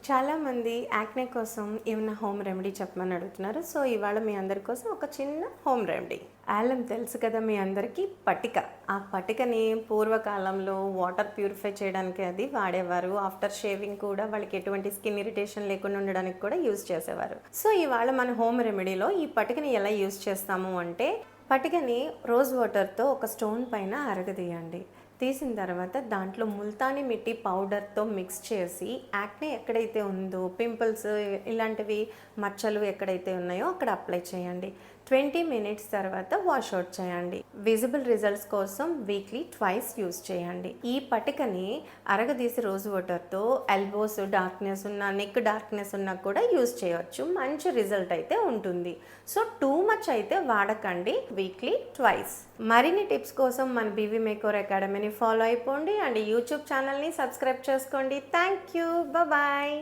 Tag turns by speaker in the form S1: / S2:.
S1: చాలామంది యాక్నే కోసం ఏమైనా హోమ్ రెమెడీ చెప్పమని అడుగుతున్నారు. సో ఇవాళ మీ అందరి కోసం ఒక చిన్న హోమ్ రెమెడీ. ఆలం తెలుసు కదా మీ అందరికీ, పటిక. ఆ పటికని పూర్వకాలంలో వాటర్ ప్యూరిఫై చేయడానికి అది వాడేవారు. ఆఫ్టర్ షేవింగ్ కూడా వాళ్ళకి ఎటువంటి స్కిన్ ఇరిటేషన్ లేకుండా ఉండడానికి కూడా యూజ్ చేసేవారు. సో ఇవాళ మన హోమ్ రెమెడీలో ఈ పటికని ఎలా యూజ్ చేస్తాము అంటే, పటికని రోజ్ వాటర్తో ఒక స్టోన్ పైన అరగదీయండి. తీసిన తర్వాత దాంట్లో ముల్తానీ మిట్టి పౌడర్తో మిక్స్ చేసి యాక్నే ఎక్కడైతే ఉందో, పింపుల్స్ ఇలాంటివి మచ్చలు ఎక్కడైతే ఉన్నాయో అక్కడ అప్లై చేయండి. 20 మినిట్స్ తర్వాత వాష్ అవుట్ చేయండి. విజిబుల్ రిజల్ట్స్ కోసం వీక్లీ ట్వైస్ యూస్ చేయండి. ఈ పటికని అరగదీసి రోజ్ వాటర్తో ఎల్బోస్ డార్క్నెస్ ఉన్న, నెక్ డార్క్నెస్ ఉన్నా కూడా యూస్ చేయవచ్చు. మంచి రిజల్ట్ అయితే ఉంటుంది. సో టూ మచ్ అయితే వాడకండి, వీక్లీ ట్వైస్. మరిన్ని టిప్స్ కోసం మన బీవీ మేకోర్ అకాడమీని ఫాలో అయిపోండి అండ్ యూట్యూబ్ ఛానల్ని సబ్స్క్రైబ్ చేసుకోండి. Thank you, bye.